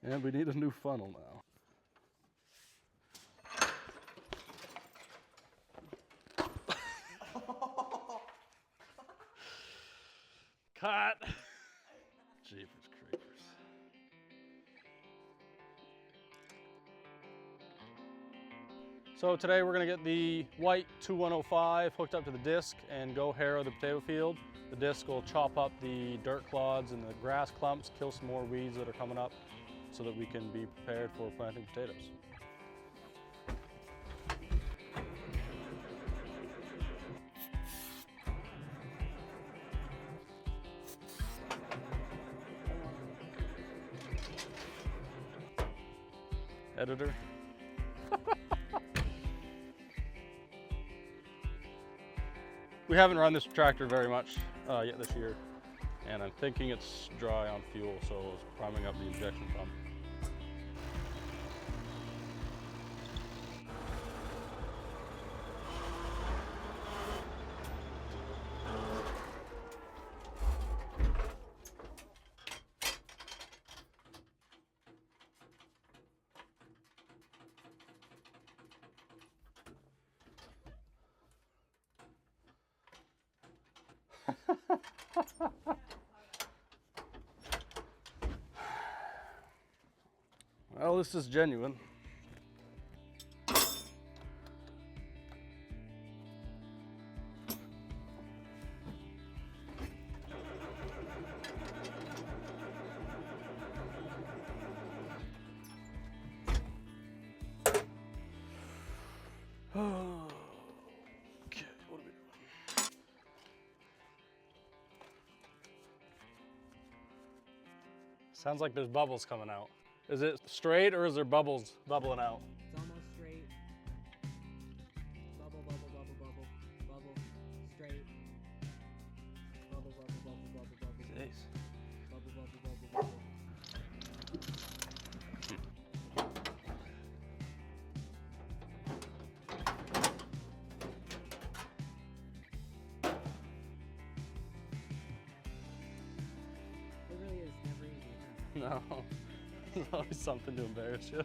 And we need a new funnel now. Cut! Jeepers creepers. So today we're going to get the white 2105 hooked up to the disc and go harrow the potato field. The disc will chop up the dirt clods and the grass clumps, kill some more weeds that are coming up so that we can be prepared for planting potatoes. Editor. We haven't run this tractor very much yet this year, and I'm thinking it's dry on fuel, so I was priming up the injection pump. Well, this is genuine. Okay, what are we doing? Sounds like there's bubbles coming out. Is it straight or is there bubbles bubbling out? It's almost straight. Bubble, bubble, bubble, bubble, bubble, straight. Bubble, bubble, bubble, bubble, bubble. Jeez. Bubble, bubble, bubble, bubble. It really is never easy, huh? No. There's always something to embarrass you.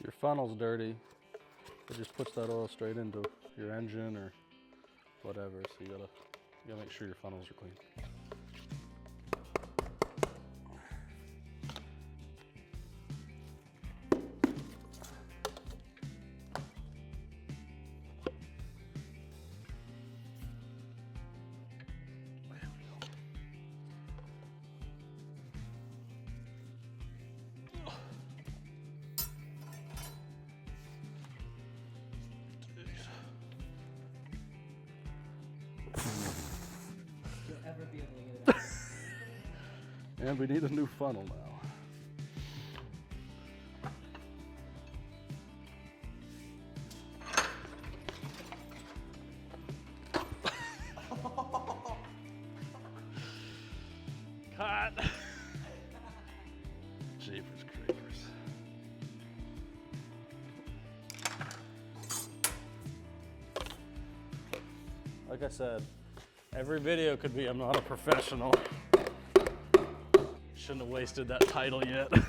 Your funnel's dirty. It just puts that oil straight into your engine or whatever, so you gotta make sure your funnels are clean. Ever be able to get it out. And we need a new funnel now. Cut! Jeepers creepers. Like I said, every video could be I'm not a professional. Shouldn't have wasted that title yet. Gosh.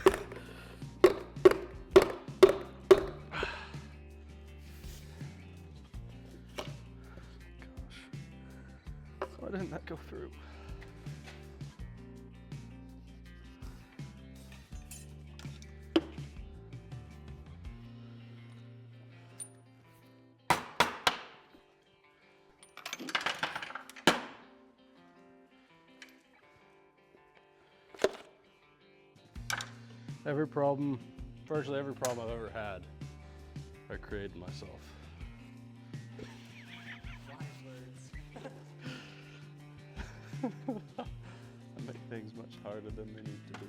Why didn't that go through? Every problem, virtually every problem I've ever had, I created myself. I make things much harder than they need to be.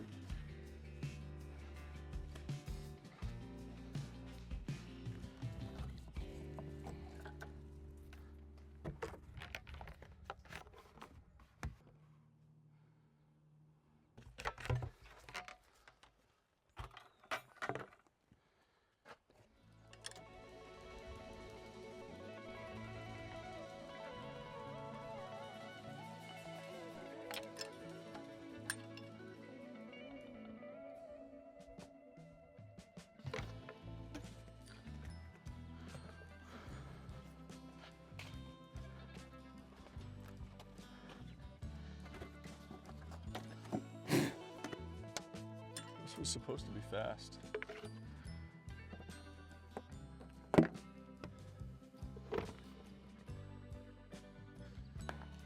was supposed to be fast.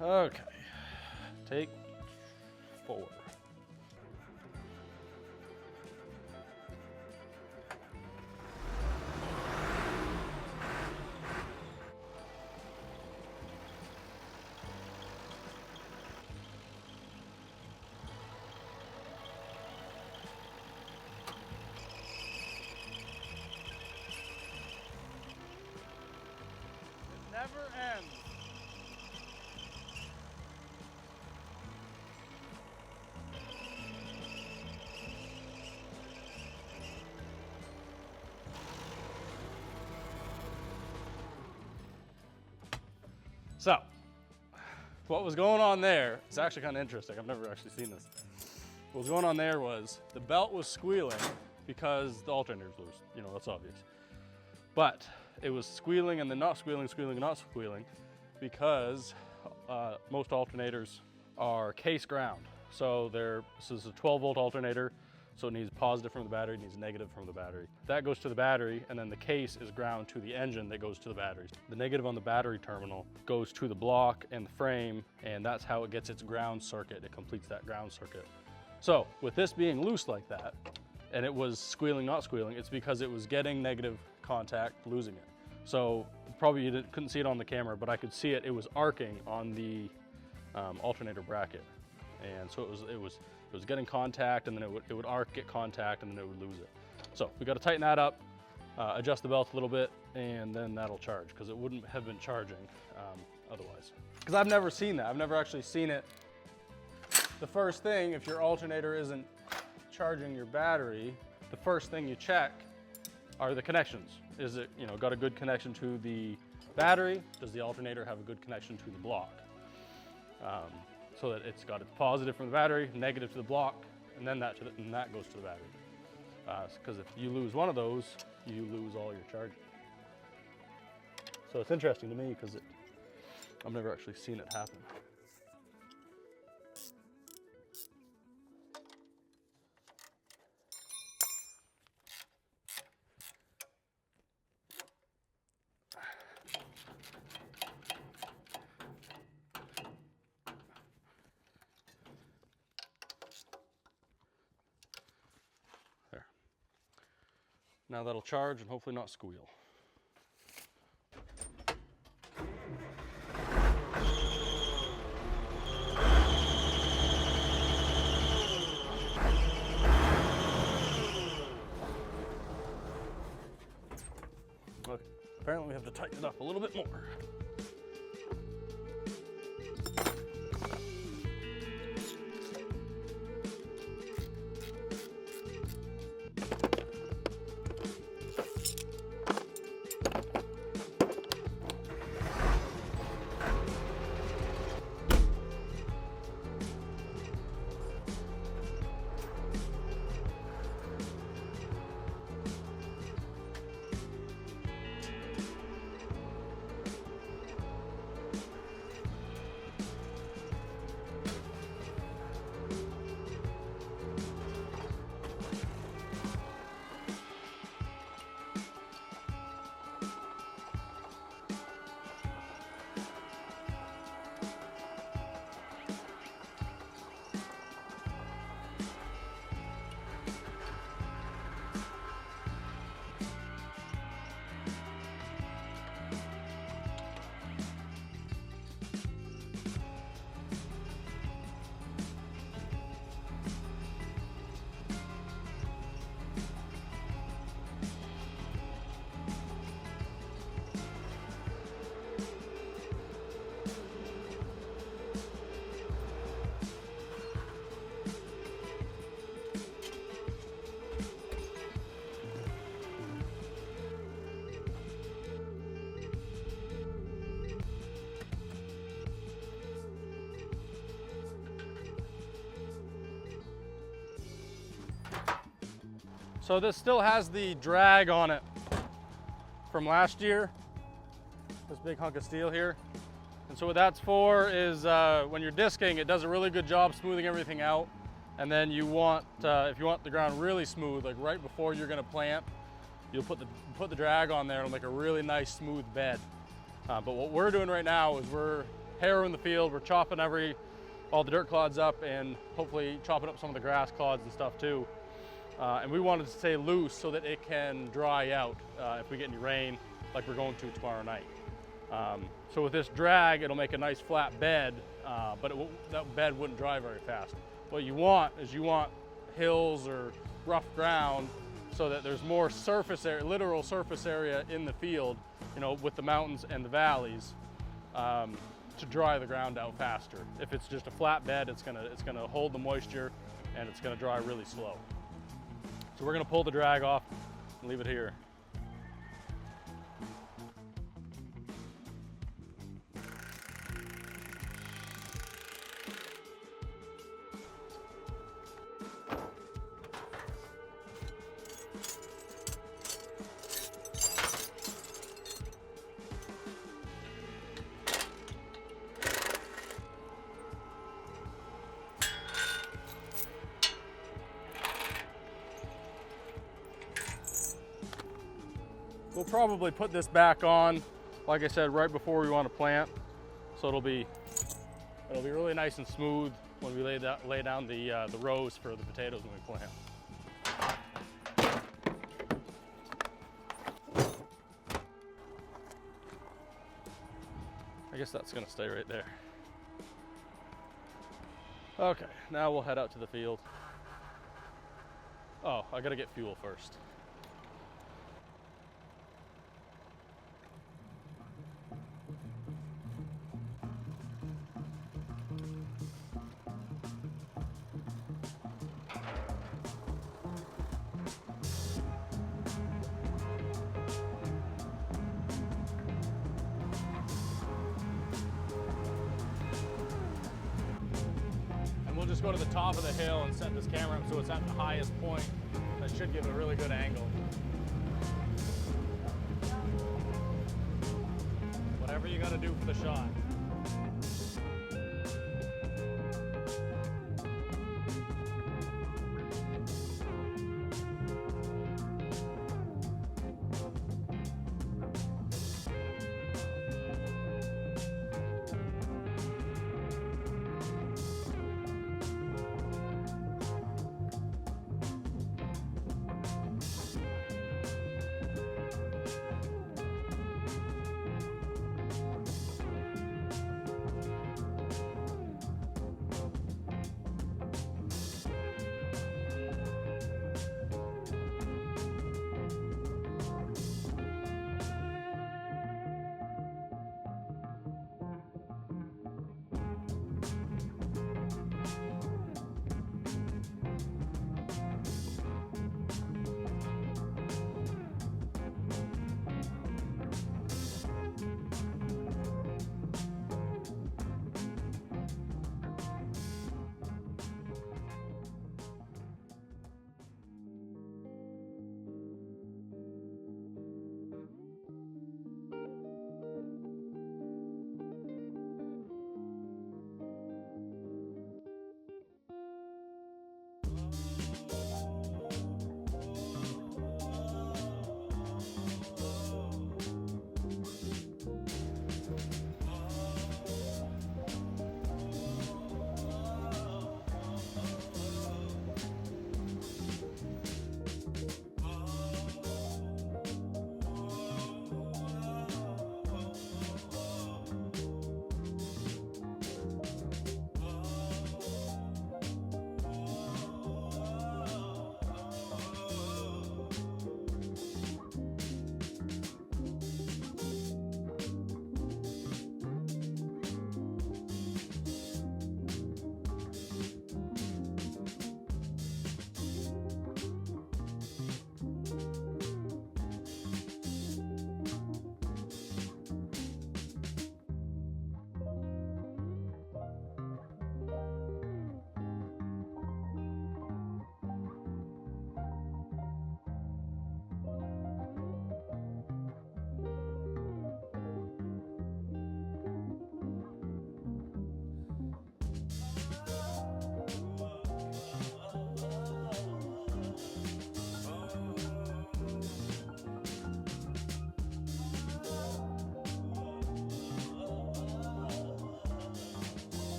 Okay, take 4. Never ends. So, what was going on there, it's actually kind of interesting. I've never actually seen this. What was going on there was the belt was squealing because the alternator's loose. You know, that's obvious. But it was squealing and then not squealing, squealing and not squealing because most alternators are case ground. So this is a 12-volt alternator, so it needs positive from the battery, it needs negative from the battery. That goes to the battery, and then the case is ground to the engine that goes to the batteries. The negative on the battery terminal goes to the block and the frame, and that's how it gets its ground circuit. It completes that ground circuit. So with this being loose like that, and it was squealing, not squealing, it's because it was getting negative contact, losing it. So probably you couldn't see it on the camera, but I could see it. It was arcing on the alternator bracket, and so it was getting contact, and then it would arc, get contact, and then it would lose it. So we got to tighten that up, adjust the belt a little bit, and then that'll charge, because it wouldn't have been charging otherwise. Because I've never seen that. I've never actually seen it. The first thing, if your alternator isn't charging your battery, the first thing you check are the connections. Is it, got a good connection to the battery? Does the alternator have a good connection to the block? So that it's got its positive from the battery, negative to the block, and then that goes to the battery. Because if you lose one of those, you lose all your charging. So it's interesting to me because I've never actually seen it happen. Now that'll charge and hopefully not squeal. Okay, apparently we have to tighten it up a little bit more. So this still has the drag on it from last year, this big hunk of steel here. And so what that's for is when you're disking, it does a really good job smoothing everything out. And then you want, if you want the ground really smooth, like right before you're gonna plant, you'll put the drag on there and make a really nice smooth bed. But what we're doing right now is we're harrowing the field, we're chopping all the dirt clods up and hopefully chopping up some of the grass clods and stuff too. And we wanted to stay loose so that it can dry out if we get any rain like we're going to tomorrow night. So with this drag, it'll make a nice flat bed, but that bed wouldn't dry very fast. What you want is hills or rough ground so that there's more surface area, literal surface area in the field, you know, with the mountains and the valleys, to dry the ground out faster. If it's just a flat bed, it's gonna hold the moisture and it's gonna dry really slow. So we're gonna pull the drag off and leave it here. We'll probably put this back on, like I said, right before we want to plant. So it'll be really nice and smooth when we lay down the rows for the potatoes when we plant. I guess that's gonna stay right there. Okay, now we'll head out to the field. Oh, I gotta get fuel first. We'll just go to the top of the hill and set this camera up so it's at the highest point. That should give a really good angle. Whatever you gotta do for the shot.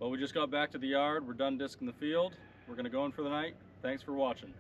Well, we just got back to the yard. We're done disking the field. We're going to go in for the night. Thanks for watching.